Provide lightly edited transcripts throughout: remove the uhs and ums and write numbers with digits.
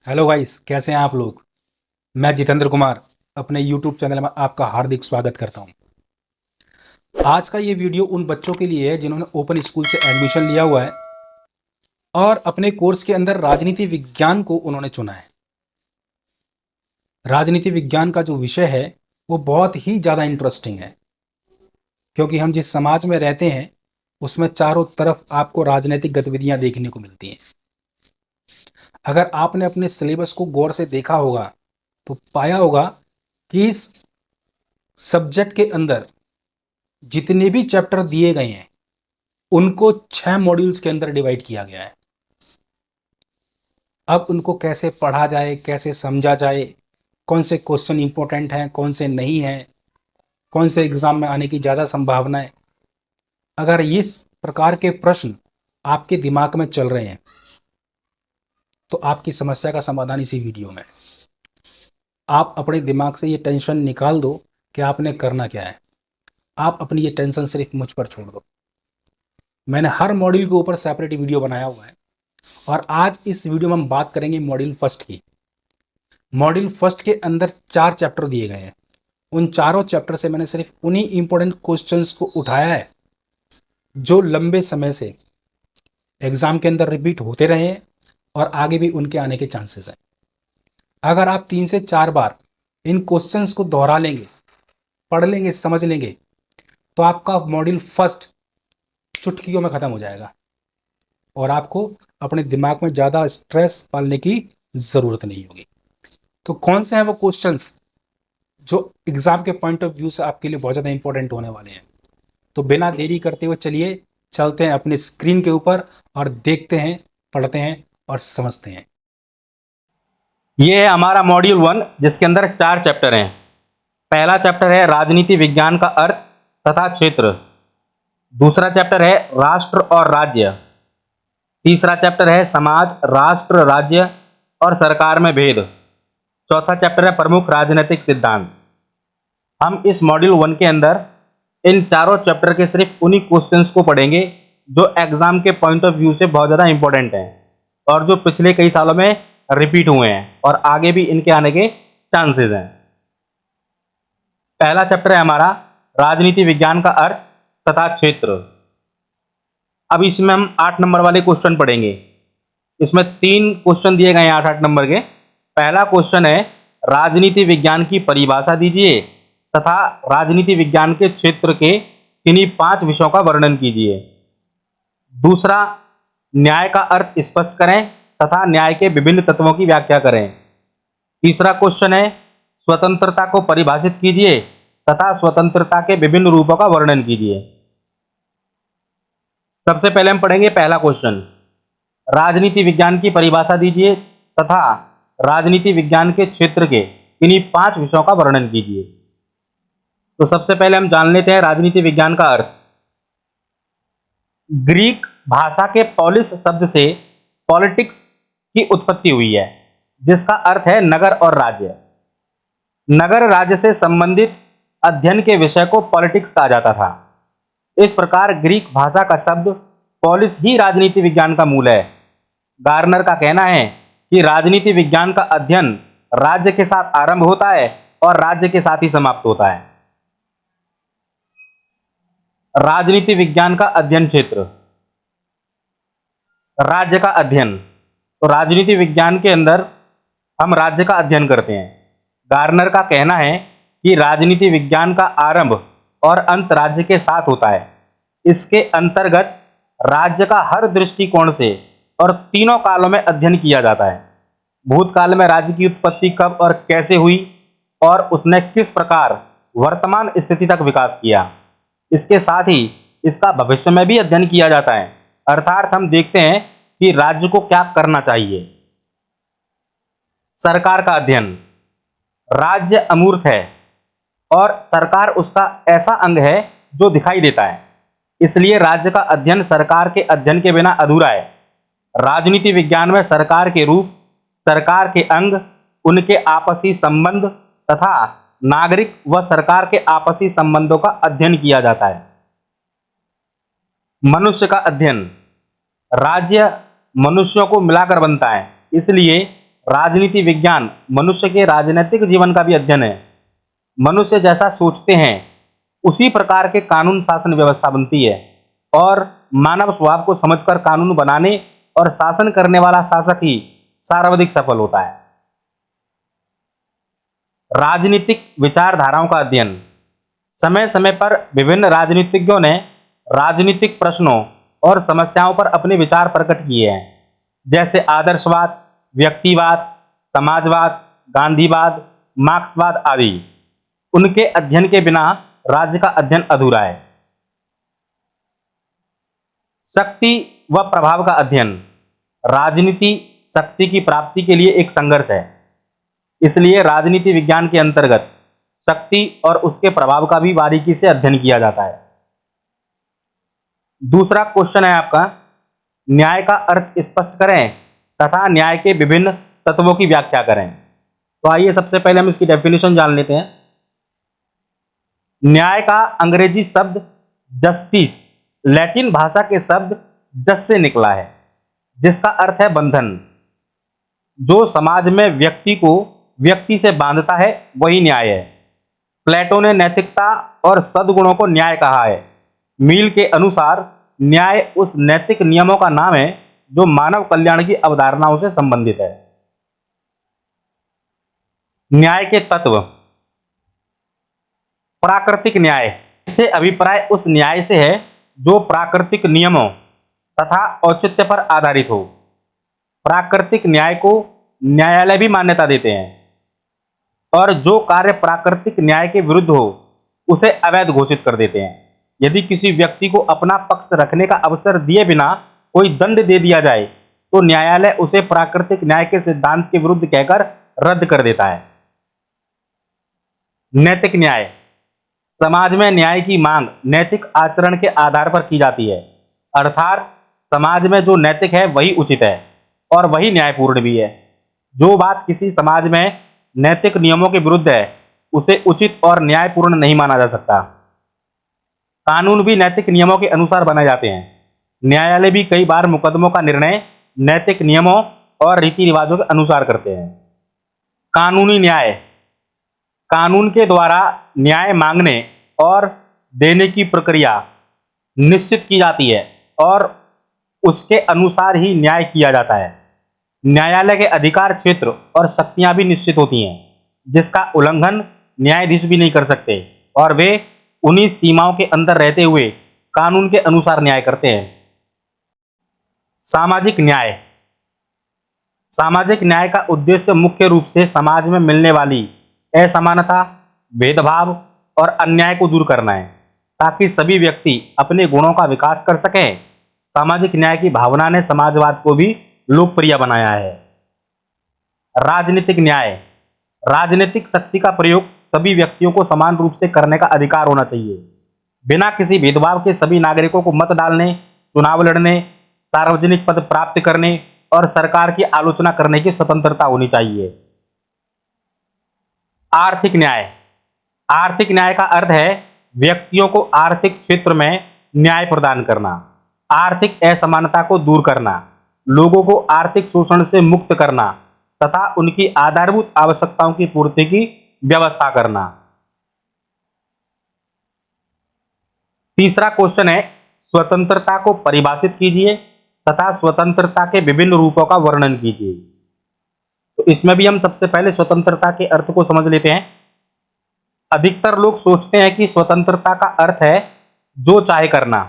Hello guys, कैसे हैं आप लोग। मैं जितेंद्र कुमार अपने यूट्यूब चैनल में आपका हार्दिक स्वागत करता हूं। आज का ये वीडियो उन बच्चों के लिए है जिन्होंने ओपन स्कूल से एडमिशन लिया हुआ है और अपने कोर्स के अंदर राजनीति विज्ञान को उन्होंने चुना है। राजनीति विज्ञान का जो विषय है वो बहुत ही ज़्यादा इंटरेस्टिंग है, क्योंकि हम जिस समाज में रहते हैं उसमें चारों तरफ आपको राजनीतिक गतिविधियां देखने को मिलती हैं। अगर आपने अपने सिलेबस को गौर से देखा होगा तो पाया होगा कि इस सब्जेक्ट के अंदर जितने भी चैप्टर दिए गए हैं उनको 6 मॉड्यूल्स के अंदर डिवाइड किया गया है। अब उनको कैसे पढ़ा जाए, कैसे समझा जाए, कौन से क्वेश्चन इंपॉर्टेंट हैं, कौन से नहीं हैं, कौन से एग्जाम में आने की ज़्यादा संभावना है, अगर इस प्रकार के प्रश्न आपके दिमाग में चल रहे हैं तो आपकी समस्या का समाधान इसी वीडियो में है। आप अपने दिमाग से ये टेंशन निकाल दो कि आपने करना क्या है। आप अपनी ये टेंशन सिर्फ मुझ पर छोड़ दो। मैंने हर मॉड्यूल के ऊपर सेपरेट वीडियो बनाया हुआ है और आज इस वीडियो में हम बात करेंगे मॉड्यूल फर्स्ट की। मॉड्यूल फर्स्ट के अंदर 4 चैप्टर दिए गए हैं। उन चारों चैप्टर से मैंने सिर्फ उन्हीं इंपॉर्टेंट क्वेश्चंस को उठाया है जो लंबे समय से एग्जाम के अंदर रिपीट होते रहे हैं और आगे भी उनके आने के चांसेस हैं। अगर आप 3 से 4 बार इन क्वेश्चंस को दोहरा लेंगे, पढ़ लेंगे, समझ लेंगे तो आपका मॉड्यूल फर्स्ट चुटकियों में ख़त्म हो जाएगा और आपको अपने दिमाग में ज़्यादा स्ट्रेस पालने की ज़रूरत नहीं होगी। तो कौन से हैं वो क्वेश्चंस जो एग्जाम के पॉइंट ऑफ व्यू से आपके लिए बहुत ज़्यादा इंपॉर्टेंट होने वाले हैं। तो बिना देरी करते हुए चलिए चलते हैं अपने स्क्रीन के ऊपर और देखते हैं, पढ़ते हैं और समझते हैं। ये है हमारा मॉड्यूल 1 जिसके अंदर 4 चैप्टर हैं। पहला चैप्टर है राजनीति विज्ञान का अर्थ तथा क्षेत्र। दूसरा चैप्टर है राष्ट्र और राज्य। तीसरा चैप्टर है समाज, राष्ट्र, राज्य और सरकार में भेद। चौथा चैप्टर है प्रमुख राजनीतिक सिद्धांत। हम इस मॉड्यूल 1 के अंदर इन चारों चैप्टर के सिर्फ उन्हीं क्वेश्चंस को पढ़ेंगे जो एग्जाम के पॉइंट ऑफ व्यू से बहुत ज़्यादा इंपॉर्टेंट हैं और जो पिछले कई सालों में रिपीट हुए हैं और आगे भी इनके आने के चांसेस हैं। पहला चैप्टर है हमारा राजनीति विज्ञान का अर्थ तथा क्षेत्र। अब इसमें हम 8 नंबर वाले क्वेश्चन पढ़ेंगे। इसमें 3 क्वेश्चन दिए गए हैं 8-8 नंबर के। पहला क्वेश्चन है राजनीति विज्ञान की परिभाषा दीजिए तथा राजनीति विज्ञान के क्षेत्र के किन्हीं 5 विषयों का वर्णन कीजिए। दूसरा, न्याय का अर्थ स्पष्ट करें तथा न्याय के विभिन्न तत्वों की व्याख्या करें। तीसरा क्वेश्चन है स्वतंत्रता को परिभाषित कीजिए तथा स्वतंत्रता के विभिन्न रूपों का वर्णन कीजिए। सबसे पहले हम पढ़ेंगे पहला क्वेश्चन, राजनीति विज्ञान की परिभाषा दीजिए तथा राजनीति विज्ञान के क्षेत्र के किन्हीं 5 विषयों का वर्णन कीजिए। तो सबसे पहले हम जान लेते हैं राजनीति विज्ञान का अर्थ। ग्रीक भाषा के पॉलिस शब्द से पॉलिटिक्स की उत्पत्ति हुई है, जिसका अर्थ है नगर और राज्य। नगर राज्य से संबंधित अध्ययन के विषय को पॉलिटिक्स कहा जाता था। इस प्रकार ग्रीक भाषा का शब्द पॉलिस ही राजनीति विज्ञान का मूल है। गार्नर का कहना है कि राजनीति विज्ञान का अध्ययन राज्य के साथ आरंभ होता है और राज्य के साथ ही समाप्त होता है। राजनीति विज्ञान का अध्ययन क्षेत्र। राज्य का अध्ययन। तो राजनीति विज्ञान के अंदर हम राज्य का अध्ययन करते हैं। गार्नर का कहना है कि राजनीति विज्ञान का आरंभ और अंत राज्य के साथ होता है। इसके अंतर्गत राज्य का हर दृष्टिकोण से और तीनों कालों में अध्ययन किया जाता है। भूतकाल में राज्य की उत्पत्ति कब और कैसे हुई और उसने किस प्रकार वर्तमान स्थिति तक विकास किया। इसके साथ ही इसका भविष्य में भी अध्ययन किया जाता है, अर्थात हम देखते हैं कि राज्य को क्या करना चाहिए। सरकार का अध्ययन। राज्य अमूर्त है और सरकार उसका ऐसा अंग है जो दिखाई देता है, इसलिए राज्य का अध्ययन सरकार के अध्ययन के बिना अधूरा है। राजनीति विज्ञान में सरकार के रूप, सरकार के अंग, उनके आपसी संबंध तथा नागरिक व सरकार के आपसी संबंधों का अध्ययन किया जाता है। मनुष्य का अध्ययन। राज्य मनुष्यों को मिलाकर बनता है, इसलिए राजनीति विज्ञान मनुष्य के राजनीतिक जीवन का भी अध्ययन है। मनुष्य जैसा सोचते हैं उसी प्रकार के कानून शासन व्यवस्था बनती है और मानव स्वभाव को समझकर कानून बनाने और शासन करने वाला शासक ही सर्वाधिक सफल होता है। राजनीतिक विचारधाराओं का अध्ययन। समय समय पर विभिन्न राजनीतिज्ञों ने राजनीतिक प्रश्नों और समस्याओं पर अपने विचार प्रकट किए हैं, जैसे आदर्शवाद, व्यक्तिवाद, समाजवाद, गांधीवाद, मार्क्सवाद आदि। उनके अध्ययन के बिना राज्य का अध्ययन अधूरा है। शक्ति व प्रभाव का अध्ययन। राजनीति शक्ति की प्राप्ति के लिए एक संघर्ष है, इसलिए राजनीति विज्ञान के अंतर्गत शक्ति और उसके प्रभाव का भी बारीकी से अध्ययन किया जाता है। दूसरा क्वेश्चन है आपका, न्याय का अर्थ स्पष्ट करें तथा न्याय के विभिन्न तत्वों की व्याख्या करें। तो आइए सबसे पहले हम इसकी डेफिनेशन जान लेते हैं। न्याय का अंग्रेजी शब्द जस्टिस लैटिन भाषा के शब्द जस से निकला है, जिसका अर्थ है बंधन। जो समाज में व्यक्ति को व्यक्ति से बांधता है वही न्याय है। प्लेटो ने नैतिकता और सद्गुणों को न्याय कहा है। मील के अनुसार न्याय उस नैतिक नियमों का नाम है जो मानव कल्याण की अवधारणाओं से संबंधित है। न्याय के तत्व। प्राकृतिक न्याय, इससे अभिप्राय उस न्याय से है जो प्राकृतिक नियमों तथा औचित्य पर आधारित हो। प्राकृतिक न्याय को न्यायालय भी मान्यता देते हैं और जो कार्य प्राकृतिक न्याय के विरुद्ध हो उसे अवैध घोषित कर देते हैं। यदि किसी व्यक्ति को अपना पक्ष रखने का अवसर दिए बिना कोई दंड दे दिया जाए तो न्यायालय उसे प्राकृतिक न्याय के सिद्धांत के विरुद्ध कहकर रद्द कर देता है। नैतिक न्याय। समाज में न्याय की मांग नैतिक आचरण के आधार पर की जाती है, अर्थात समाज में जो नैतिक है वही उचित है और वही न्यायपूर्ण भी है। जो बात किसी समाज में नैतिक नियमों के विरुद्ध है उसे उचित और न्यायपूर्ण नहीं माना जा सकता। कानून भी नैतिक नियमों के अनुसार बनाए जाते हैं। न्यायालय भी कई बार मुकदमों का निर्णय नैतिक नियमों और रीति रिवाजों के अनुसार करते हैं। कानूनी न्याय। कानून के द्वारा न्याय मांगने और देने की प्रक्रिया निश्चित की जाती है और उसके अनुसार ही न्याय किया जाता है। न्यायालय के अधिकार क्षेत्र और शक्तियां भी निश्चित होती हैं, जिसका उल्लंघन न्यायाधीश भी नहीं कर सकते और वे उन्हीं सीमाओं के अंदर रहते हुए कानून के अनुसार न्याय करते हैं। सामाजिक न्याय। सामाजिक न्याय का उद्देश्य मुख्य रूप से समाज में मिलने वाली असमानता, भेदभाव और अन्याय को दूर करना है, ताकि सभी व्यक्ति अपने गुणों का विकास कर सकें। सामाजिक न्याय की भावना ने समाजवाद को भी लोकप्रिय बनाया है। राजनीतिक न्याय। राजनीतिक शक्ति का प्रयोग सभी व्यक्तियों को समान रूप से करने का अधिकार होना चाहिए। बिना किसी भेदभाव के सभी नागरिकों को मत डालने, चुनाव लड़ने, सार्वजनिक पद प्राप्त करने और सरकार की आलोचना करने की स्वतंत्रता होनी चाहिए। आर्थिक न्याय। आर्थिक न्याय का अर्थ है व्यक्तियों को आर्थिक क्षेत्र में न्याय प्रदान करना, आर्थिक असमानता को दूर करना, लोगों को आर्थिक शोषण से मुक्त करना तथा उनकी आधारभूत आवश्यकताओं की पूर्ति की व्यवस्था करना। तीसरा क्वेश्चन है, स्वतंत्रता को परिभाषित कीजिए तथा स्वतंत्रता के विभिन्न रूपों का वर्णन कीजिए। तो इसमें भी हम सबसे पहले स्वतंत्रता के अर्थ को समझ लेते हैं। अधिकतर लोग सोचते हैं कि स्वतंत्रता का अर्थ है जो चाहे करना,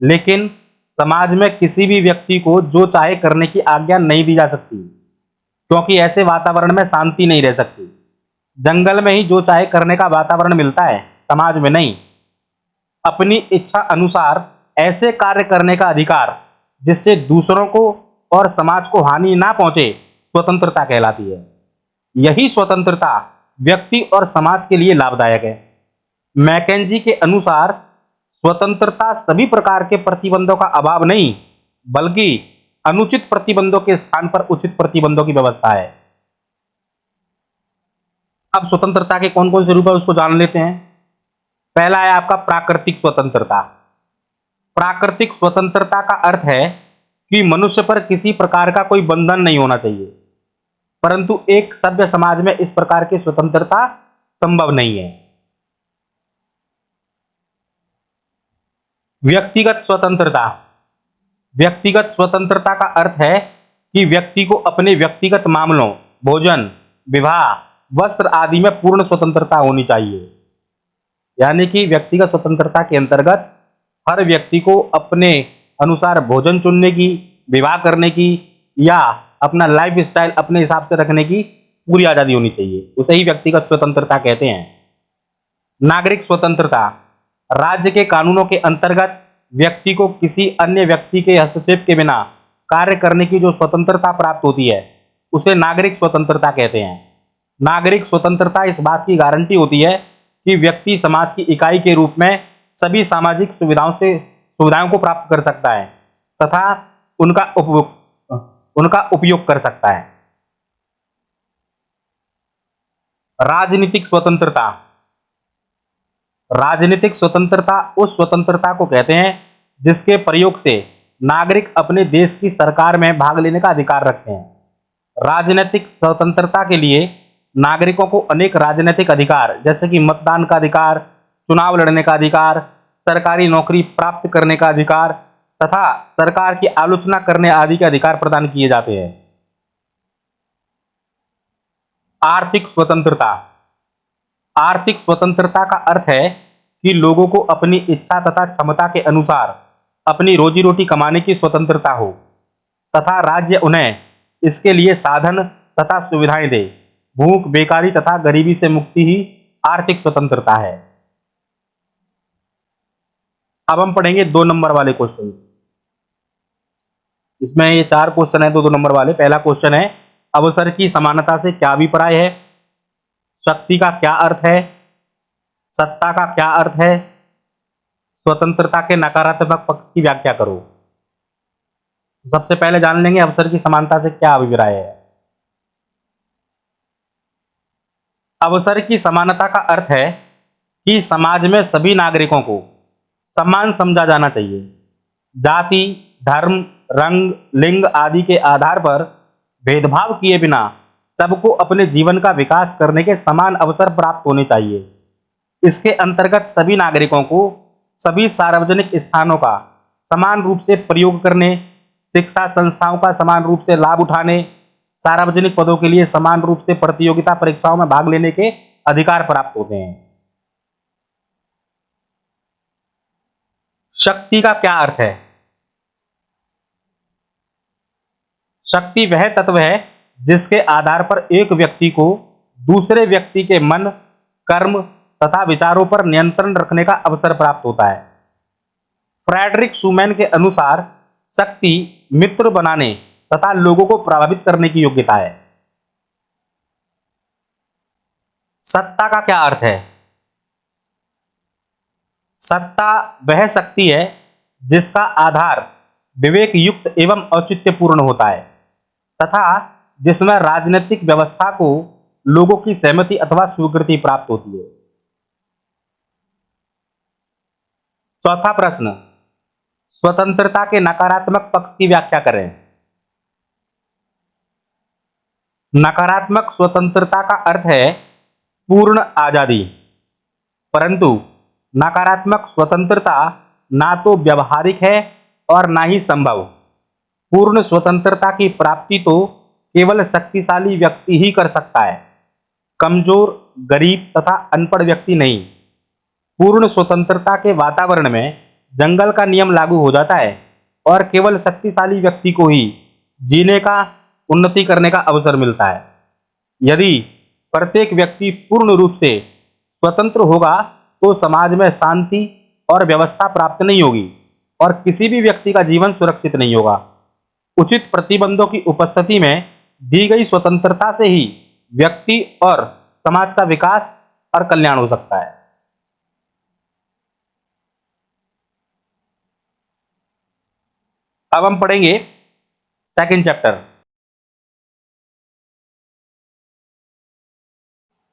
लेकिन समाज में किसी भी व्यक्ति को जो चाहे करने की आज्ञा नहीं दी जा सकती, क्योंकि ऐसे वातावरण में शांति नहीं रह सकती। जंगल में ही जो चाहे करने का वातावरण मिलता है, समाज में नहीं। अपनी इच्छा अनुसार ऐसे कार्य करने का अधिकार जिससे दूसरों को और समाज को हानि ना पहुंचे स्वतंत्रता कहलाती है। यही स्वतंत्रता व्यक्ति और समाज के लिए लाभदायक है। मैकेंजी के अनुसार स्वतंत्रता सभी प्रकार के प्रतिबंधों का अभाव नहीं, बल्कि अनुचित प्रतिबंधों के स्थान पर उचित प्रतिबंधों की व्यवस्था है। अब स्वतंत्रता के कौन कौन से रूप है उसको जान लेते हैं। पहला है आपका प्राकृतिक स्वतंत्रता। प्राकृतिक स्वतंत्रता का अर्थ है कि मनुष्य पर किसी प्रकार का कोई बंधन नहीं होना चाहिए। परंतु एक सभ्य समाज में इस प्रकार की स्वतंत्रता संभव नहीं है। व्यक्तिगत स्वतंत्रता। व्यक्तिगत स्वतंत्रता का अर्थ है कि व्यक्ति को अपने व्यक्तिगत मामलों, भोजन, विवाह, वस्त्र आदि में पूर्ण स्वतंत्रता होनी चाहिए। यानी कि व्यक्तिगत स्वतंत्रता के अंतर्गत हर व्यक्ति को अपने अनुसार भोजन चुनने की, विवाह करने की या अपना लाइफ स्टाइल अपने हिसाब से रखने की पूरी आजादी होनी चाहिए। उसे ही व्यक्तिगत स्वतंत्रता कहते हैं। नागरिक स्वतंत्रता। राज्य के कानूनों के अंतर्गत व्यक्ति को किसी अन्य व्यक्ति के हस्तक्षेप के बिना कार्य करने की जो स्वतंत्रता प्राप्त होती है, उसे नागरिक स्वतंत्रता कहते हैं। नागरिक स्वतंत्रता इस बात की गारंटी होती है कि व्यक्ति समाज की इकाई के रूप में सभी सामाजिक सुविधाओं को प्राप्त कर सकता है तथा उनका उपयोग कर सकता है। राजनीतिक स्वतंत्रता। राजनीतिक स्वतंत्रता उस स्वतंत्रता को कहते हैं जिसके प्रयोग से नागरिक अपने देश की सरकार में भाग लेने का अधिकार रखते हैं। राजनीतिक स्वतंत्रता के लिए नागरिकों को अनेक राजनीतिक अधिकार जैसे कि मतदान का अधिकार, चुनाव लड़ने का अधिकार, सरकारी नौकरी प्राप्त करने का अधिकार तथा सरकार की आलोचना करने आदि के अधिकार प्रदान किए जाते हैं। आर्थिक स्वतंत्रता। आर्थिक स्वतंत्रता का अर्थ है कि लोगों को अपनी इच्छा तथा क्षमता के अनुसार अपनी रोजी रोटी कमाने की स्वतंत्रता हो तथा राज्य उन्हें इसके लिए साधन तथा सुविधाएं दे। भूख, बेकारी तथा गरीबी से मुक्ति ही आर्थिक स्वतंत्रता है। अब हम पढ़ेंगे 2 नंबर वाले क्वेश्चन। इसमें ये 4 क्वेश्चन है, 2-2 नंबर वाले। पहला क्वेश्चन है, अवसर की समानता से क्या अभिप्राय है? शक्ति का क्या अर्थ है? सत्ता का क्या अर्थ है? स्वतंत्रता के नकारात्मक पक्ष की व्याख्या करो। सबसे पहले जान लेंगे अवसर की समानता से क्या अभिप्राय है। अवसर की समानता का अर्थ है कि समाज में सभी नागरिकों को समान समझा जाना चाहिए। जाति, धर्म, रंग, लिंग आदि के आधार पर भेदभाव किए बिना सबको अपने जीवन का विकास करने के समान अवसर प्राप्त होने चाहिए। इसके अंतर्गत सभी नागरिकों को सभी सार्वजनिक स्थानों का समान रूप से प्रयोग करने, शिक्षा संस्थाओं का समान रूप से लाभ उठाने, सार्वजनिक पदों के लिए समान रूप से प्रतियोगिता परीक्षाओं में भाग लेने के अधिकार प्राप्त होते हैं। शक्ति का क्या अर्थ है? शक्ति वह तत्व है जिसके आधार पर एक व्यक्ति को दूसरे व्यक्ति के मन, कर्म तथा विचारों पर नियंत्रण रखने का अवसर प्राप्त होता है। फ्रेडरिक शूमैन के अनुसार शक्ति मित्र बनाने तथा लोगों को प्रभावित करने की योग्यता है। सत्ता का क्या अर्थ है? सत्ता वह शक्ति है जिसका आधार विवेक युक्त एवं औचित्यपूर्ण होता है तथा जिसमें राजनीतिक व्यवस्था को लोगों की सहमति अथवा स्वीकृति प्राप्त होती है। चौथा प्रश्न, स्वतंत्रता के नकारात्मक पक्ष की व्याख्या करें। नकारात्मक स्वतंत्रता का अर्थ है पूर्ण आजादी, परंतु नकारात्मक स्वतंत्रता ना तो व्यवहारिक है और ना ही संभव। पूर्ण स्वतंत्रता की प्राप्ति तो केवल शक्तिशाली व्यक्ति ही कर सकता है, कमजोर, गरीब तथा अनपढ़ व्यक्ति नहीं। पूर्ण स्वतंत्रता के वातावरण में जंगल का नियम लागू हो जाता है और केवल शक्तिशाली व्यक्ति को ही जीने का, उन्नति करने का अवसर मिलता है। यदि प्रत्येक व्यक्ति पूर्ण रूप से स्वतंत्र होगा तो समाज में शांति और व्यवस्था प्राप्त नहीं होगी और किसी भी व्यक्ति का जीवन सुरक्षित नहीं होगा। उचित प्रतिबंधों की उपस्थिति में दी गई स्वतंत्रता से ही व्यक्ति और समाज का विकास और कल्याण हो सकता है। अब हम पढ़ेंगे सेकंड चैप्टर,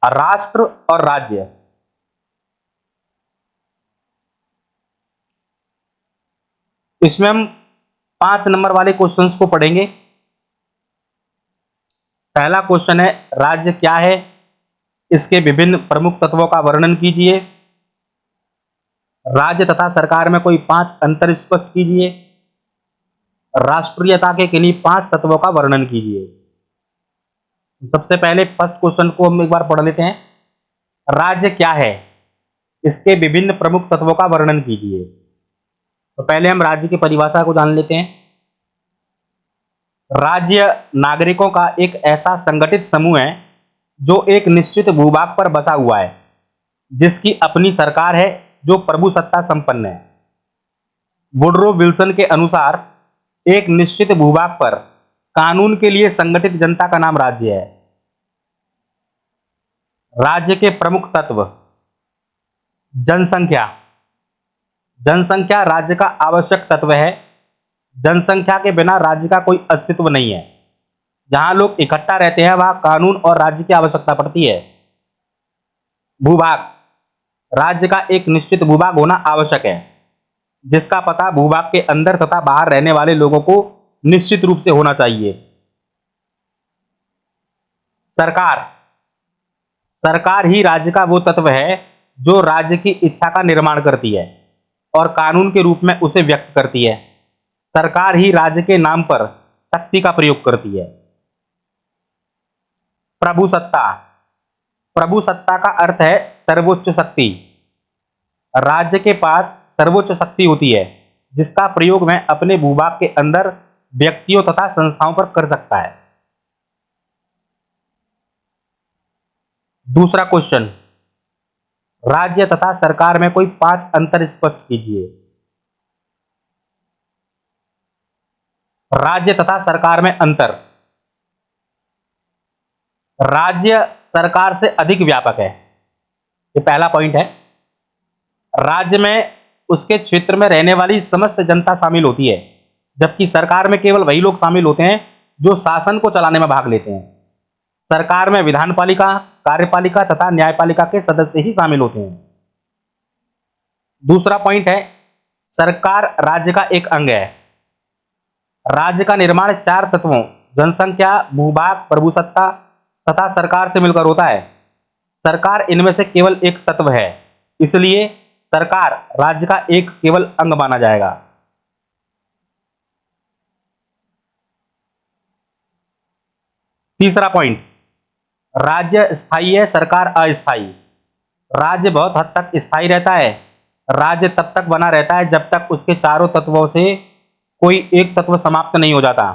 राष्ट्र और राज्य। इसमें हम 5 नंबर वाले क्वेश्चंस को पढ़ेंगे। पहला क्वेश्चन है, राज्य क्या है, इसके विभिन्न प्रमुख तत्वों का वर्णन कीजिए। राज्य तथा सरकार में कोई 5 अंतर स्पष्ट कीजिए। राष्ट्रीयता के किन्हीं 5 तत्वों का वर्णन कीजिए। सबसे पहले फर्स्ट क्वेश्चन को हम एक बार पढ़ लेते हैं। राज्य क्या है, इसके विभिन्न प्रमुख तत्वों का वर्णन कीजिए। तो पहले हम राज्य की परिभाषा को जान लेते हैं। राज्य नागरिकों का एक ऐसा संगठित समूह है जो एक निश्चित भूभाग पर बसा हुआ है, जिसकी अपनी सरकार है, जो प्रभुसत्ता संपन्न है। वुडरो विल्सन के अनुसार एक निश्चित भूभाग पर कानून के लिए संगठित जनता का नाम राज्य है। राज्य के प्रमुख तत्व। जनसंख्या। जनसंख्या राज्य का आवश्यक तत्व है। जनसंख्या के बिना राज्य का कोई अस्तित्व नहीं है। जहां लोग इकट्ठा रहते हैं वहां कानून और राज्य की आवश्यकता पड़ती है। भूभाग। राज्य का एक निश्चित भूभाग होना आवश्यक है, जिसका पता भूभाग के अंदर तथा बाहर रहने वाले लोगों को निश्चित रूप से होना चाहिए। सरकार। सरकार ही राज्य का वो तत्व है जो राज्य की इच्छा का निर्माण करती है और कानून के रूप में उसे व्यक्त करती है। सरकार ही राज्य के नाम पर शक्ति का प्रयोग करती है। प्रभुसत्ता। प्रभुसत्ता का अर्थ है सर्वोच्च शक्ति। राज्य के पास सर्वोच्च शक्ति होती है, जिसका प्रयोग वह अपने भूभाग के अंदर व्यक्तियों तथा संस्थाओं पर कर सकता है। दूसरा क्वेश्चन, राज्य तथा सरकार में कोई 5 अंतर स्पष्ट कीजिए। राज्य तथा सरकार में अंतर। राज्य सरकार से अधिक व्यापक है, ये पहला पॉइंट है। राज्य में उसके क्षेत्र में रहने वाली समस्त जनता शामिल होती है, जबकि सरकार में केवल वही लोग शामिल होते हैं जो शासन को चलाने में भाग लेते हैं। सरकार में विधानपालिका, कार्यपालिका तथा न्यायपालिका के सदस्य ही शामिल होते हैं। दूसरा पॉइंट है, सरकार राज्य का एक अंग है। राज्य का निर्माण 4 तत्वों जनसंख्या, भूभाग, प्रभुसत्ता तथा सरकार से मिलकर होता है। सरकार इनमें से केवल एक तत्व है, इसलिए सरकार राज्य का एक केवल अंग माना जाएगा। तीसरा पॉइंट, राज्य स्थायी है, सरकार अस्थायी। राज्य बहुत हद तक स्थायी रहता है। राज्य तब तक बना रहता है जब तक उसके चारों तत्वों से कोई एक तत्व समाप्त नहीं हो जाता,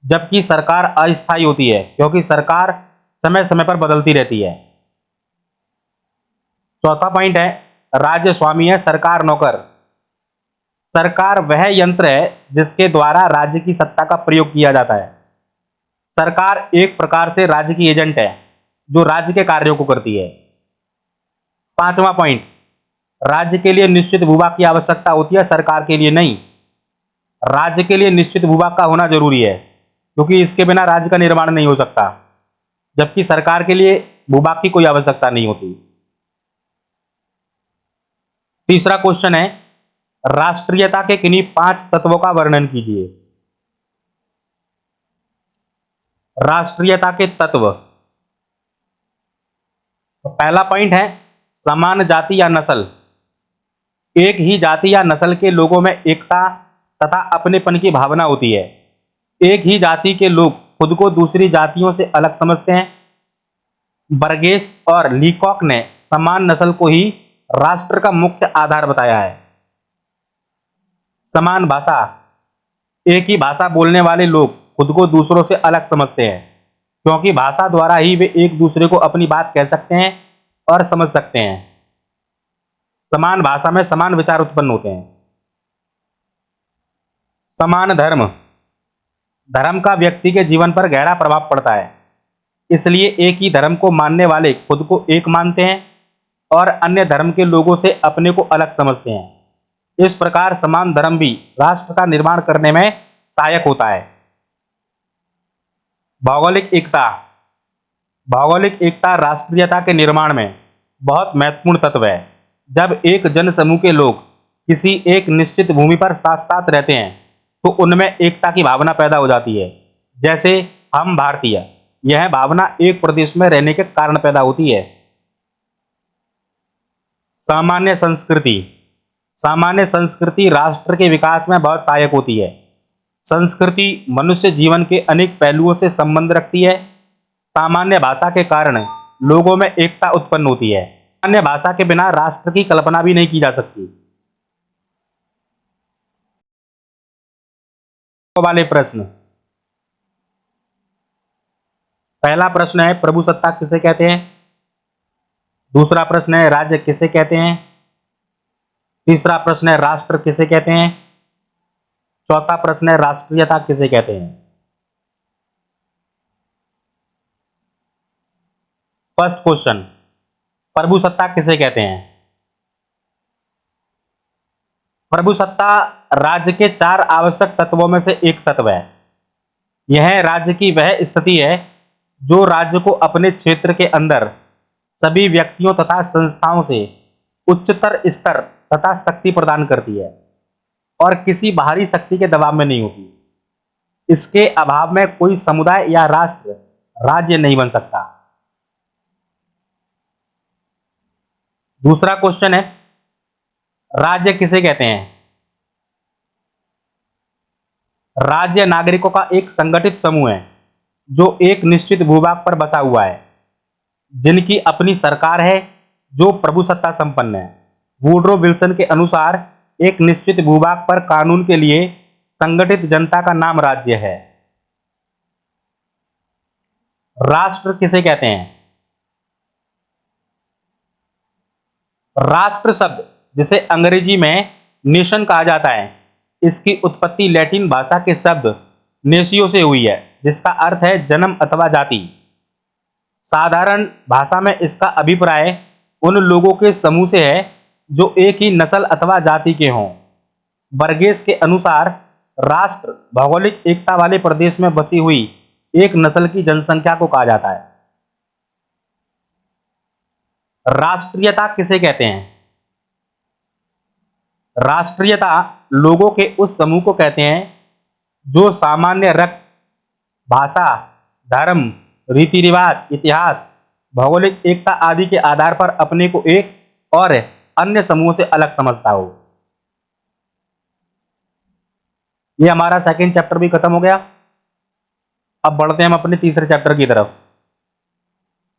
जबकि सरकार अस्थायी होती है, क्योंकि सरकार समय समय पर बदलती रहती है। चौथा पॉइंट है, राज्य स्वामी है, सरकार नौकर। सरकार वह यंत्र है जिसके द्वारा राज्य की सत्ता का प्रयोग किया जाता है। सरकार एक प्रकार से राज्य की एजेंट है, जो राज्य के कार्यों को करती है। पांचवा पॉइंट, राज्य के लिए निश्चित भूभाग की आवश्यकता होती है, सरकार के लिए नहीं। राज्य के लिए निश्चित भूभाग का होना जरूरी है, क्योंकि इसके बिना राज्य का निर्माण नहीं हो सकता, जबकि सरकार के लिए भूभाग की कोई आवश्यकता नहीं होती। तीसरा क्वेश्चन है, राष्ट्रीयता के किन्हीं 5 तत्वों का वर्णन कीजिए। राष्ट्रीयता के तत्व। तो पहला पॉइंट है, समान जाति या नस्ल। एक ही जाति या नस्ल के लोगों में एकता तथा अपनेपन की भावना होती है। एक ही जाति के लोग खुद को दूसरी जातियों से अलग समझते हैं। बर्गेस और लीकॉक ने समान नस्ल को ही राष्ट्र का मुख्य आधार बताया है। समान भाषा। एक ही भाषा बोलने वाले लोग खुद को दूसरों से अलग समझते हैं, क्योंकि भाषा द्वारा ही वे एक दूसरे को अपनी बात कह सकते हैं और समझ सकते हैं। समान भाषा में समान विचार उत्पन्न होते हैं। समान धर्म। धर्म का व्यक्ति के जीवन पर गहरा प्रभाव पड़ता है, इसलिए एक ही धर्म को मानने वाले खुद को एक मानते हैं और अन्य धर्म के लोगों से अपने को अलग समझते हैं। इस प्रकार समान धर्म भी राष्ट्र का निर्माण करने में सहायक होता है। भौगोलिक एकता। भौगोलिक एकता राष्ट्रीयता के निर्माण में बहुत महत्वपूर्ण तत्व है। जब एक जनसमूह के लोग किसी एक निश्चित भूमि पर साथ साथ रहते हैं तो उनमें एकता की भावना पैदा हो जाती है। जैसे हम भारतीय यह भावना एक प्रदेश में रहने के कारण पैदा होती है। सामान्य संस्कृति। सामान्य संस्कृति राष्ट्र के विकास में बहुत सहायक होती है। संस्कृति मनुष्य जीवन के अनेक पहलुओं से संबंध रखती है। सामान्य भाषा के कारण लोगों में एकता उत्पन्न होती है। सामान्य भाषा के बिना राष्ट्र की कल्पना भी नहीं की जा सकती। वाले प्रश्न। पहला प्रश्न है प्रभुसत्ता किसे कहते हैं। दूसरा प्रश्न है राज्य किसे कहते हैं। तीसरा प्रश्न है राष्ट्र किसे कहते हैं। चौथा प्रश्न है राष्ट्रीयता किसे कहते हैं। फर्स्ट क्वेश्चन, प्रभुसत्ता किसे कहते हैं। प्रभुसत्ता राज्य के 4 आवश्यक तत्वों में से एक तत्व है। यह राज्य की वह स्थिति है जो राज्य को अपने क्षेत्र के अंदर सभी व्यक्तियों तथा संस्थाओं से उच्चतर स्तर तथा शक्ति प्रदान करती है और किसी बाहरी शक्ति के दबाव में नहीं होती। इसके अभाव में कोई समुदाय या राष्ट्र राज्य नहीं बन सकता। दूसरा क्वेश्चन है राज्य किसे कहते हैं। राज्य नागरिकों का एक संगठित समूह है जो एक निश्चित भूभाग पर बसा हुआ है, जिनकी अपनी सरकार है जो प्रभुसत्ता संपन्न है। वुड्रो विल्सन के अनुसार एक निश्चित भूभाग पर कानून के लिए संगठित जनता का नाम राज्य है। राष्ट्र किसे कहते हैं। राष्ट्र शब्द जिसे अंग्रेजी में नेशन कहा जाता है, इसकी उत्पत्ति लैटिन भाषा के शब्द नेशियो से हुई है, जिसका अर्थ है जन्म अथवा जाति। साधारण भाषा में इसका अभिप्राय उन लोगों के समूह से है जो एक ही नस्ल अथवा जाति के हों। बर्गेस के अनुसार राष्ट्र भौगोलिक एकता वाले प्रदेश में बसी हुई एक नस्ल की जनसंख्या को कहा जाता है। राष्ट्रीयता किसे कहते हैं। राष्ट्रीयता लोगों के उस समूह को कहते हैं जो सामान्य रक्त, भाषा, धर्म, रीति रिवाज, इतिहास, भौगोलिक एकता आदि के आधार पर अपने को एक और अन्य समूहों से अलग समझता हो। ये हमारा सेकंड चैप्टर भी खत्म हो गया। अब बढ़ते हैं हम अपने तीसरे चैप्टर की तरफ।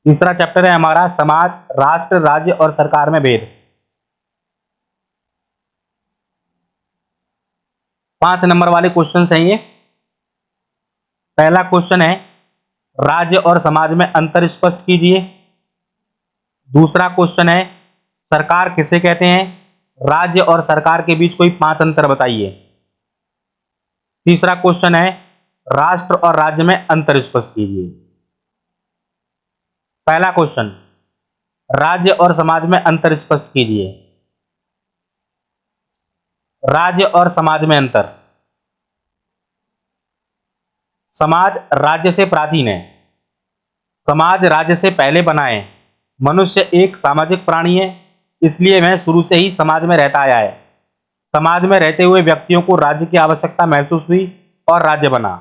तीसरा चैप्टर है हमारा समाज, राष्ट्र, राज्य और सरकार में भेद। 5 नंबर वाले क्वेश्चन हैं ये। पहला क्वेश्चन है राज्य और समाज में अंतर स्पष्ट कीजिए। दूसरा क्वेश्चन है सरकार किसे कहते हैं। राज्य और सरकार के बीच कोई 5 अंतर बताइए। तीसरा क्वेश्चन है राष्ट्र और राज्य में अंतर स्पष्ट कीजिए। पहला क्वेश्चन, राज्य और समाज में अंतर स्पष्ट कीजिए। राज्य और समाज में अंतर। समाज राज्य से प्राचीन है। समाज राज्य से पहले बना है। मनुष्य एक सामाजिक प्राणी है, इसलिए वह शुरू से ही समाज में रहता आया है। समाज में रहते हुए व्यक्तियों को राज्य की आवश्यकता महसूस हुई और राज्य बना।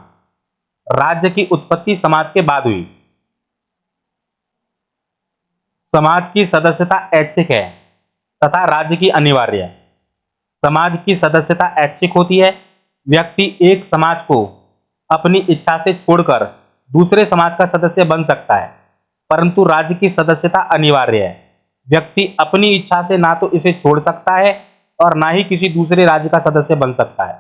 राज्य की उत्पत्ति समाज के बाद हुई। समाज की सदस्यता ऐच्छिक है तथा राज्य की अनिवार्य है। समाज की सदस्यता ऐच्छिक होती है। व्यक्ति एक समाज को अपनी इच्छा से छोड़कर दूसरे समाज का सदस्य बन सकता है, परंतु राज्य की सदस्यता अनिवार्य है। व्यक्ति अपनी इच्छा से ना तो इसे छोड़ सकता है और ना ही किसी दूसरे राज्य का सदस्य बन सकता है।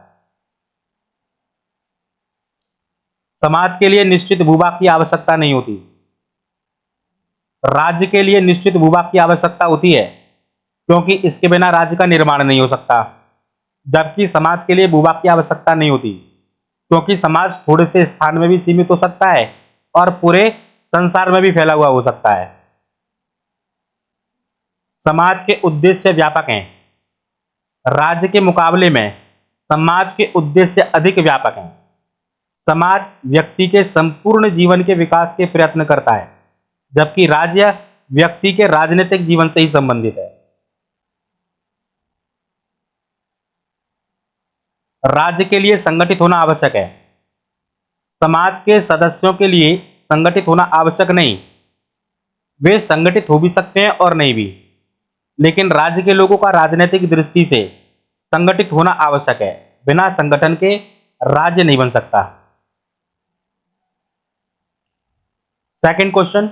समाज के लिए निश्चित भूभाग की आवश्यकता नहीं होती। राज्य के लिए निश्चित भूभाग की आवश्यकता होती है, क्योंकि इसके बिना राज्य का निर्माण नहीं हो सकता। जबकि समाज के लिए भूभाग की आवश्यकता नहीं होती, क्योंकि समाज थोड़े से स्थान में भी सीमित हो सकता है और पूरे संसार में भी फैला हुआ हो सकता है। समाज के उद्देश्य व्यापक हैं। राज्य के मुकाबले में समाज के उद्देश्य अधिक व्यापक हैं। समाज व्यक्ति के संपूर्ण जीवन के विकास के प्रयत्न करता है, जबकि राज्य व्यक्ति के राजनीतिक जीवन से ही संबंधित है। राज्य के लिए संगठित होना आवश्यक है। समाज के सदस्यों के लिए संगठित होना आवश्यक नहीं, वे संगठित हो भी सकते हैं और नहीं भी, लेकिन राज्य के लोगों का राजनीतिक दृष्टि से संगठित होना आवश्यक है। बिना संगठन के राज्य नहीं बन सकता। सेकंड क्वेश्चन,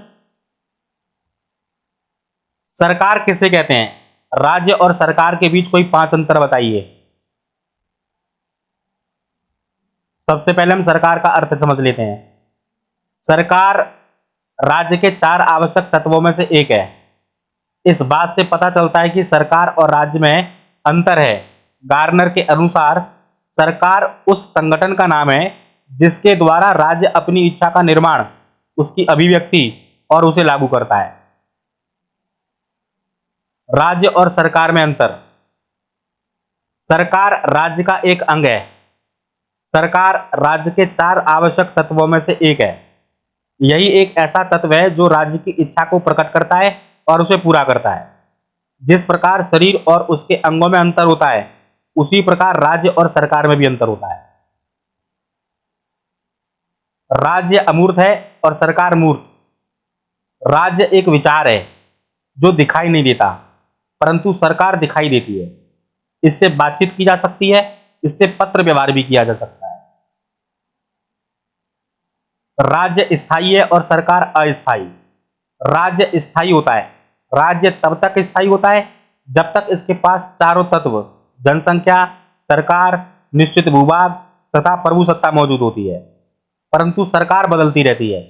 सरकार किसे कहते हैं? राज्य और सरकार के बीच कोई 5 अंतर बताइए। सबसे पहले हम सरकार का अर्थ समझ लेते हैं। सरकार राज्य के 4 आवश्यक तत्वों में से एक है। इस बात से पता चलता है कि सरकार और राज्य में अंतर है। गार्नर के अनुसार सरकार उस संगठन का नाम है जिसके द्वारा राज्य अपनी इच्छा का निर्माण, उसकी अभिव्यक्ति और उसे लागू करता है। राज्य और सरकार में अंतर। सरकार राज्य का एक अंग है। सरकार राज्य के 4 आवश्यक तत्वों में से एक है। यही एक ऐसा तत्व है जो राज्य की इच्छा को प्रकट करता है और उसे पूरा करता है। जिस प्रकार शरीर और उसके अंगों में अंतर होता है, उसी प्रकार राज्य और सरकार में भी अंतर होता है। राज्य अमूर्त है और सरकार मूर्त। राज्य एक विचार है जो दिखाई नहीं देता, परंतु सरकार दिखाई देती है। इससे बातचीत की जा सकती है, इससे पत्र व्यवहार भी किया जा सकता है। राज्य स्थायी है और सरकार अस्थायी। राज्य स्थायी होता है। राज्य तब तक स्थायी होता है जब तक इसके पास चारों तत्व, जनसंख्या, सरकार, निश्चित भूभाग तथा प्रभुसत्ता मौजूद होती है। परंतु सरकार बदलती रहती है।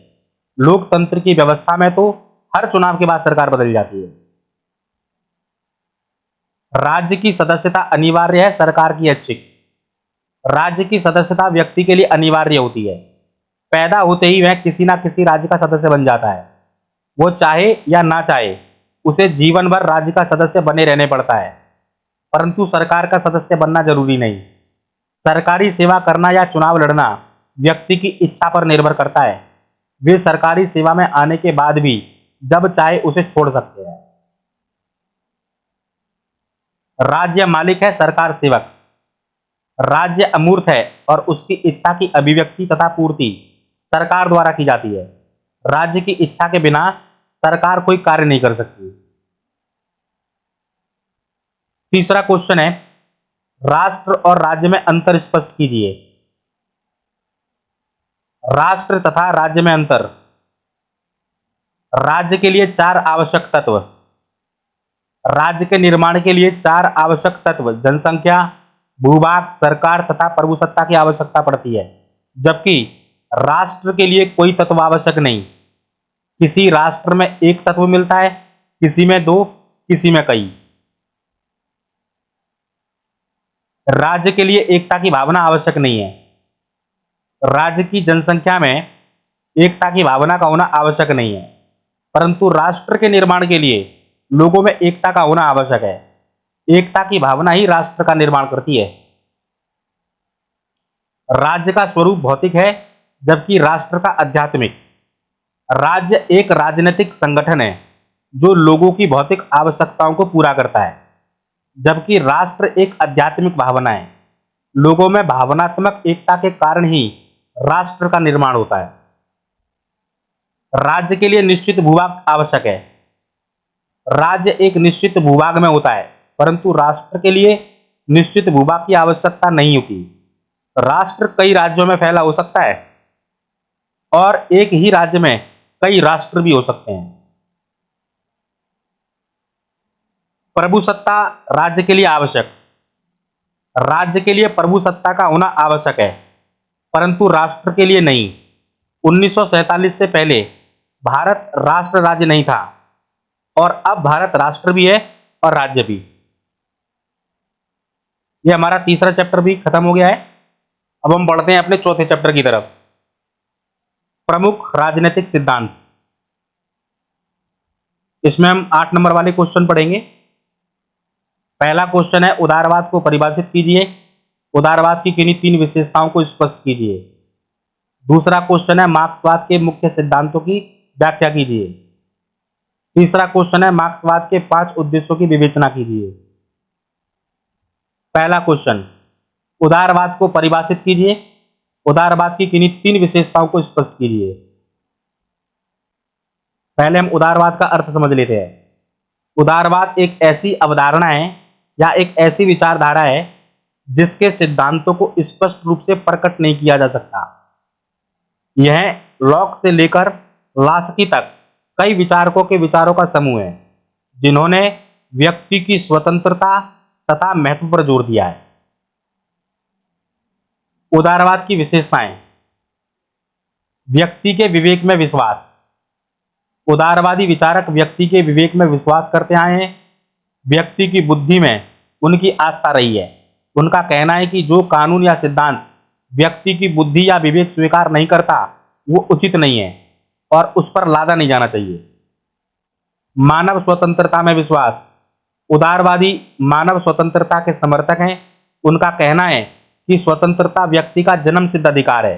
लोकतंत्र की व्यवस्था में तो हर चुनाव के बाद सरकार बदल जाती है। राज्य की सदस्यता अनिवार्य है, सरकार की ऐच्छिक। राज्य की सदस्यता व्यक्ति के लिए अनिवार्य होती है। पैदा होते ही वह किसी ना किसी राज्य का सदस्य बन जाता है। वो चाहे या ना चाहे, उसे जीवन भर राज्य का सदस्य बने रहने पड़ता है। परंतु सरकार का सदस्य बनना जरूरी नहीं। सरकारी सेवा करना या चुनाव लड़ना व्यक्ति की इच्छा पर निर्भर करता है। वे सरकारी सेवा में आने के बाद भी जब चाहे उसे छोड़ सकते हैं। राज्य मालिक है, सरकार सेवक। राज्य अमूर्त है और उसकी इच्छा की अभिव्यक्ति तथा पूर्ति सरकार द्वारा की जाती है। राज्य की इच्छा के बिना सरकार कोई कार्य नहीं कर सकती। तीसरा क्वेश्चन है, राष्ट्र और राज्य में अंतर स्पष्ट कीजिए। राष्ट्र तथा राज्य में अंतर। राज्य के लिए 4 आवश्यक तत्व। राज्य के निर्माण के लिए 4 आवश्यक तत्व, जनसंख्या, भूभाग, सरकार तथा प्रभुसत्ता की आवश्यकता पड़ती है, जबकि राष्ट्र के लिए कोई तत्व आवश्यक नहीं। किसी राष्ट्र में एक तत्व मिलता है, किसी में 2, किसी में कई। राज्य के लिए एकता की भावना आवश्यक नहीं है। राज्य की जनसंख्या में एकता की भावना का होना आवश्यक नहीं है, परंतु राष्ट्र के निर्माण के लिए लोगों में एकता का होना आवश्यक है। एकता की भावना ही राष्ट्र का निर्माण करती है। राज्य का स्वरूप भौतिक है, जबकि राष्ट्र का आध्यात्मिक। राज्य एक राजनीतिक संगठन है जो लोगों की भौतिक आवश्यकताओं को पूरा करता है, जबकि राष्ट्र एक आध्यात्मिक भावना है। लोगों में भावनात्मक एकता के कारण ही राष्ट्र का निर्माण होता है। राज्य के लिए निश्चित भूभाग आवश्यक है। राज्य एक निश्चित भूभाग में होता है, परंतु राष्ट्र के लिए निश्चित भूभाग की आवश्यकता नहीं होती। राष्ट्र कई राज्यों में फैला हो सकता है और एक ही राज्य में कई राष्ट्र भी हो सकते हैं। प्रभुसत्ता राज्य के लिए आवश्यक। राज्य के लिए प्रभुसत्ता का होना आवश्यक है, परंतु राष्ट्र के लिए नहीं। 1947 से पहले भारत राष्ट्र राज्य नहीं था और अब भारत राष्ट्र भी है और राज्य भी। ये हमारा तीसरा चैप्टर भी खत्म हो गया है। अब हम बढ़ते हैं अपने चौथे चैप्टर की तरफ। प्रमुख राजनीतिक सिद्धांत। इसमें हम 8 नंबर वाले क्वेश्चन पढ़ेंगे। पहला क्वेश्चन है, उदारवाद को परिभाषित कीजिए। उदारवाद की किन्हीं 3 विशेषताओं को स्पष्ट कीजिए। दूसरा क्वेश्चन है, मार्क्सवाद के मुख्य सिद्धांतों की व्याख्या कीजिए। तीसरा क्वेश्चन है, मार्क्सवाद के 5 उद्देश्यों की विवेचना कीजिए। पहला क्वेश्चन, उदारवाद को परिभाषित कीजिए। उदारवाद की किन्हीं 3 विशेषताओं को स्पष्ट कीजिए। पहले हम उदारवाद का अर्थ समझ लेते हैं। उदारवाद एक ऐसी अवधारणा है या एक ऐसी विचारधारा है जिसके सिद्धांतों को स्पष्ट रूप से प्रकट नहीं किया जा सकता। यह लॉक से लेकर लास्की तक कई विचारकों के विचारों का समूह है जिन्होंने व्यक्ति की स्वतंत्रता तथा महत्व पर जोर दिया है। उदारवाद की विशेषताएं। व्यक्ति के विवेक में विश्वास। उदारवादी विचारक व्यक्ति के विवेक में विश्वास करते आए हैं। व्यक्ति की बुद्धि में उनकी आस्था रही है। उनका कहना है कि जो कानून या सिद्धांत व्यक्ति की बुद्धि या विवेक स्वीकार नहीं करता वो उचित नहीं है और उस पर लादा नहीं जाना चाहिए। मानव स्वतंत्रता में विश्वास। उदारवादी मानव स्वतंत्रता के समर्थक हैं। उनका कहना है कि स्वतंत्रता व्यक्ति का जन्म सिद्ध अधिकार है।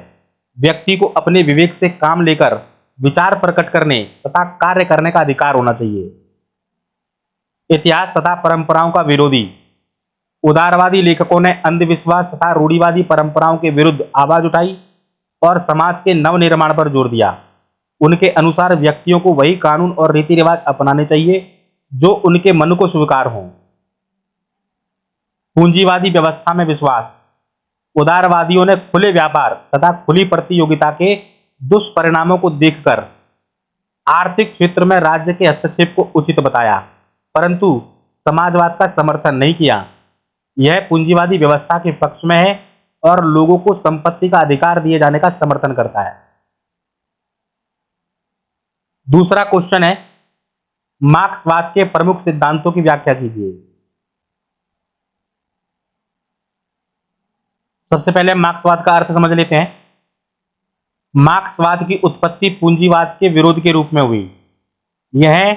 व्यक्ति को अपने विवेक से काम लेकर विचार प्रकट करने तथा कार्य करने का अधिकार होना चाहिए। इतिहास तथा परंपराओं का विरोधी। उदारवादी लेखकों ने अंधविश्वास तथा रूढ़िवादी परंपराओं के विरुद्ध आवाज उठाई और समाज के नवनिर्माण पर जोर दिया। उनके अनुसार व्यक्तियों को वही कानून और रीति रिवाज अपनाने चाहिए जो उनके मन को स्वीकार हों। पूंजीवादी व्यवस्था में विश्वास। उदारवादियों ने खुले व्यापार तथा खुली प्रतियोगिता के दुष्परिणामों को देखकर आर्थिक क्षेत्र में राज्य के हस्तक्षेप को उचित बताया, परंतु समाजवाद का समर्थन नहीं किया। यह पूंजीवादी व्यवस्था के पक्ष में है और लोगों को संपत्ति का अधिकार दिए जाने का समर्थन करता है। दूसरा क्वेश्चन है, मार्क्सवाद के प्रमुख सिद्धांतों की व्याख्या कीजिए। सबसे पहले मार्क्सवाद का अर्थ समझ लेते हैं। मार्क्सवाद की उत्पत्ति पूंजीवाद के विरोध के रूप में हुई। यह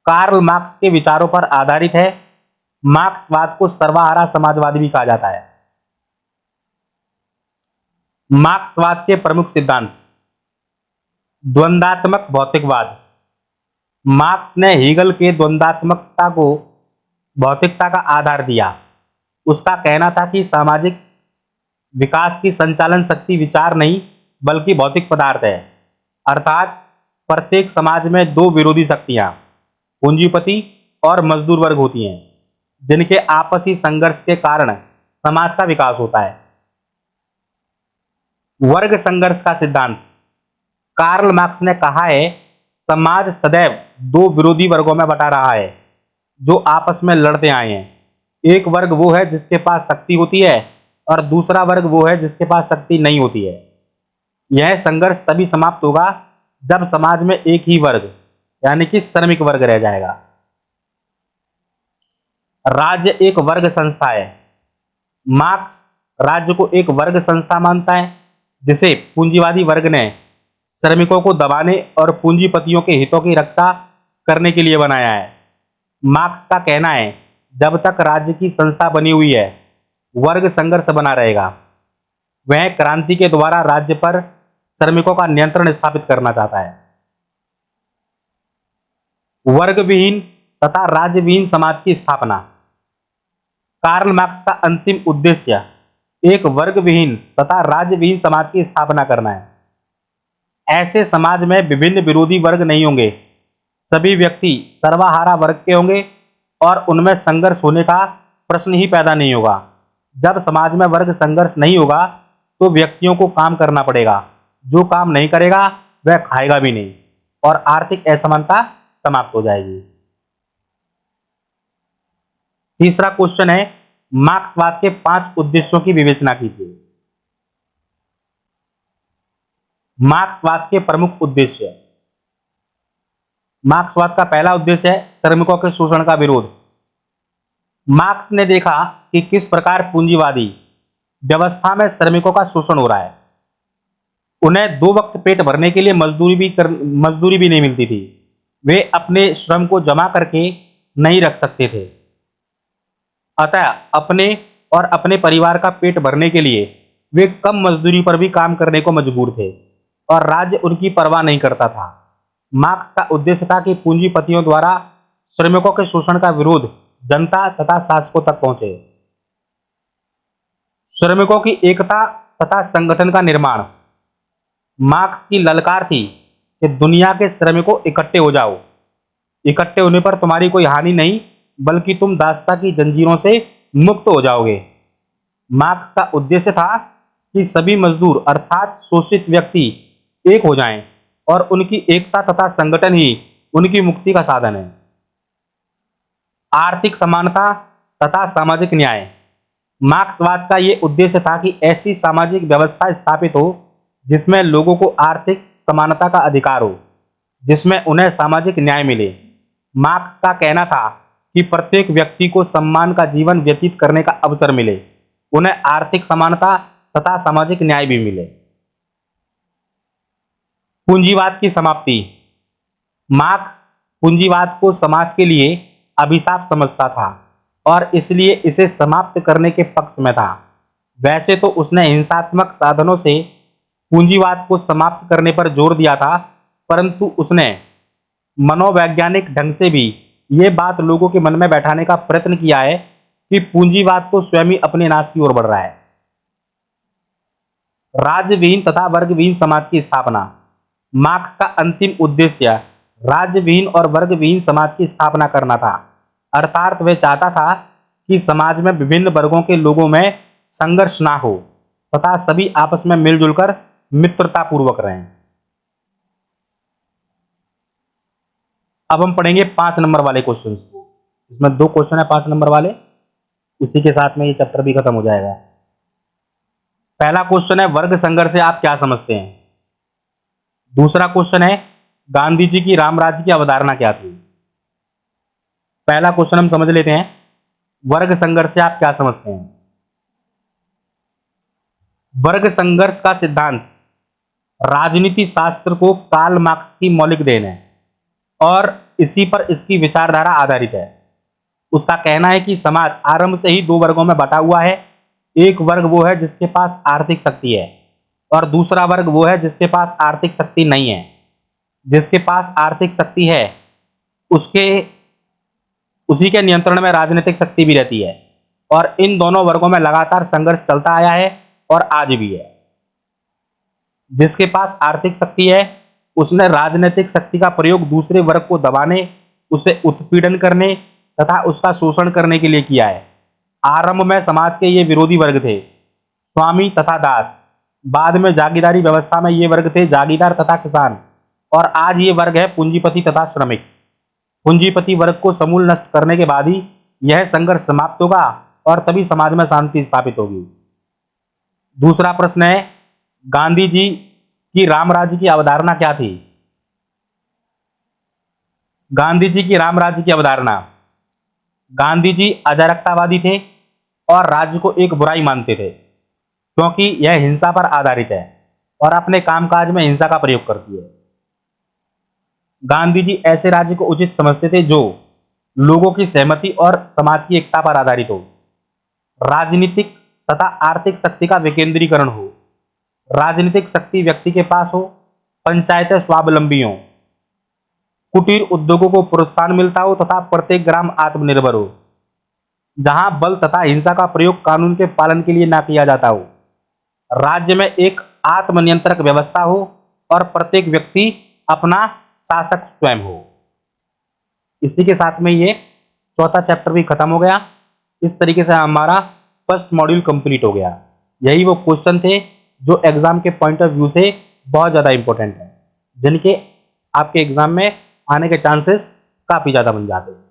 कार्ल मार्क्स के विचारों पर आधारित है। मार्क्सवाद को सर्वहारा समाजवादी भी कहा जाता है। मार्क्सवाद के प्रमुख सिद्धांत। द्वंद्वात्मक भौतिकवाद। मार्क्स ने हीगल के द्वंद्वात्मकता को भौतिकता का आधार दिया। उसका कहना था कि सामाजिक विकास की संचालन शक्ति विचार नहीं बल्कि भौतिक पदार्थ है, अर्थात प्रत्येक समाज में दो विरोधी शक्तियां पूंजीपति और मजदूर वर्ग होती हैं जिनके आपसी संघर्ष के कारण समाज का विकास होता है। वर्ग संघर्ष का सिद्धांत। कार्ल मार्क्स ने कहा है, समाज सदैव दो विरोधी वर्गों में बटा रहा है जो आपस में लड़ते आए हैं। एक वर्ग वो है जिसके पास शक्ति होती है और दूसरा वर्ग वो है जिसके पास शक्ति नहीं होती है। यह संघर्ष तभी समाप्त होगा जब समाज में एक ही वर्ग यानी कि श्रमिक वर्ग रह जाएगा। राज्य एक वर्ग संस्था है। मार्क्स राज्य को एक वर्ग संस्था मानता है जिसे पूंजीवादी वर्ग ने श्रमिकों को दबाने और पूंजीपतियों के हितों की रक्षा करने के लिए बनाया है। मार्क्स का कहना है, जब तक राज्य की संस्था बनी हुई है वर्ग संघर्ष बना रहेगा। वह क्रांति के द्वारा राज्य पर श्रमिकों का नियंत्रण स्थापित करना चाहता है। वर्ग विहीन तथा राज्य विहीन समाज की स्थापना। कार्ल मार्क्स का अंतिम उद्देश्य एक वर्ग विहीन तथा राज्य विहीन समाज की स्थापना करना है। ऐसे समाज में विभिन्न विरोधी वर्ग नहीं होंगे, सभी व्यक्ति सर्वहारा वर्ग के होंगे और उनमें संघर्ष होने का प्रश्न ही पैदा नहीं होगा। जब समाज में वर्ग संघर्ष नहीं होगा तो व्यक्तियों को काम करना पड़ेगा, जो काम नहीं करेगा वह खाएगा भी नहीं और आर्थिक असमानता समाप्त हो जाएगी। तीसरा क्वेश्चन है, मार्क्सवाद के 5 उद्देश्यों की विवेचना कीजिए। मार्क्सवाद के प्रमुख उद्देश्य। मार्क्सवाद का पहला उद्देश्य है श्रमिकों के शोषण का विरोध। मार्क्स ने देखा कि किस प्रकार पूंजीवादी व्यवस्था में श्रमिकों का शोषण हो रहा है। उन्हें 2 वक्त पेट भरने के लिए मजदूरी भी नहीं मिलती थी। वे अपने श्रम को जमा करके नहीं रख सकते थे, अतः अपने और अपने परिवार का पेट भरने के लिए वे कम मजदूरी पर भी काम करने को मजबूर थे और राज्य उनकी परवाह नहीं करता था। मार्क्स का उद्देश्य था कि पूंजीपतियों द्वारा श्रमिकों के शोषण का विरोध जनता तथा शासकों तक पहुंचे। श्रमिकों की एकता तथा संगठन का निर्माण। मार्क्स की ललकार थी कि दुनिया के श्रमिकों इकट्ठे हो जाओ। इकट्ठे होने पर तुम्हारी कोई हानि नहीं, बल्कि तुम दासता की जंजीरों से मुक्त हो जाओगे। मार्क्स का उद्देश्य था कि सभी मजदूर अर्थात शोषित व्यक्ति एक हो जाएं और उनकी एकता तथा संगठन ही उनकी मुक्ति का साधन है। आर्थिक समानता तथा सामाजिक न्याय। मार्क्सवाद का यह उद्देश्य था कि ऐसी सामाजिक व्यवस्था स्थापित हो जिसमें लोगों को आर्थिक समानता का अधिकार हो, जिसमें उन्हें सामाजिक न्याय मिले। मार्क्स का कहना था कि प्रत्येक व्यक्ति को सम्मान का जीवन व्यतीत करने का अवसर मिले, उन्हें आर्थिक समानता तथा सामाजिक न्याय भी मिले। पूंजीवाद की समाप्ति। मार्क्स पूंजीवाद को समाज के लिए अभिशाप समझता था और इसलिए इसे समाप्त करने के पक्ष में था। वैसे तो उसने हिंसात्मक साधनों से पूंजीवाद को समाप्त करने पर जोर दिया था, परंतु उसने मनोवैज्ञानिक ढंग से भी ये बात लोगों के मन में बैठाने का प्रयत्न किया है कि पूंजीवाद तो स्वयं ही अपने नाश की ओर बढ़ रहा है। राज्यविहीन तथा वर्गविहीन समाज की स्थापना। मार्क्स का अंतिम उद्देश्य राज्यविहीन और वर्गविहीन समाज की स्थापना करना था। अर्थात वह चाहता था कि समाज में विभिन्न वर्गों के लोगों में संघर्ष ना हो तथा सभी आपस में मिलजुल कर मित्रता पूर्वक रहें। अब हम पढ़ेंगे 5 नंबर वाले क्वेश्चन को। इसमें 2 क्वेश्चन है 5 नंबर वाले, इसी के साथ में ये चैप्टर भी खत्म हो जाएगा। पहला क्वेश्चन है, वर्ग संघर्ष से आप क्या समझते हैं। दूसरा क्वेश्चन है, गांधी जी की रामराज्य की अवधारणा क्या थी। पहला क्वेश्चन हम समझ लेते हैं, वर्ग संघर्ष से आप क्या समझते हैं। वर्ग संघर्ष का सिद्धांत राजनीति शास्त्र को कार्ल मार्क्स की मौलिक देन है और इसी पर इसकी विचारधारा आधारित है। उसका कहना है कि समाज आरंभ से ही 2 वर्गों में बटा हुआ है। एक वर्ग वो है जिसके पास आर्थिक शक्ति है और दूसरा वर्ग वो है जिसके पास आर्थिक शक्ति नहीं है। जिसके पास आर्थिक शक्ति है उसी के नियंत्रण में राजनीतिक शक्ति भी रहती है और इन दोनों वर्गों में लगातार संघर्ष चलता आया है और आज भी है। जिसके पास आर्थिक शक्ति है उसने राजनीतिक शक्ति का प्रयोग दूसरे वर्ग को दबाने, उसे उत्पीड़न करने तथा उसका शोषण करने के लिए किया है। आरंभ में समाज के ये विरोधी वर्ग थे, स्वामी तथा दास। बाद में जागीरदारी व्यवस्था में ये वर्ग थे, जागीरदार तथा किसान। और आज ये वर्ग है पूंजीपति तथा श्रमिक। पूंजीपति वर्ग को समूल नष्ट करने के बाद ही यह संघर्ष समाप्त होगा और तभी समाज में शांति स्थापित होगी। दूसरा प्रश्न है, गांधी जी की रामराज्य की अवधारणा क्या थी। गांधी जी की रामराज्य की अवधारणा। गांधी जी अराजकतावादी थे और राज्य को एक बुराई मानते थे क्योंकि यह हिंसा पर आधारित है और अपने कामकाज में हिंसा का प्रयोग करती है। गांधी जी ऐसे राज्य को उचित समझते थे जो लोगों की सहमति और समाज की एकता पर आधारित हो, राजनीतिक तथा आर्थिक शक्ति का विकेंद्रीकरण हो, राजनीतिक शक्ति व्यक्ति के पास हो, पंचायतें स्वावलंबी हों, कुटीर उद्योगों को प्रोत्साहन मिलता हो तथा प्रत्येक ग्राम आत्मनिर्भर हो, जहां बल तथा हिंसा का प्रयोग कानून के पालन के लिए ना किया जाता हो, राज्य में एक आत्मनियंत्रक व्यवस्था हो और प्रत्येक व्यक्ति अपना शासक स्वयं हो। इसी के साथ में ये चौथा चैप्टर भी खत्म हो गया। इस तरीके से हमारा फर्स्ट मॉड्यूल कंप्लीट हो गया। यही वो क्वेश्चन थे जो एग्जाम के पॉइंट ऑफ व्यू से बहुत ज़्यादा इंपॉर्टेंट है, जिनके आपके एग्जाम में आने के चांसेस काफ़ी ज़्यादा बन जाते हैं।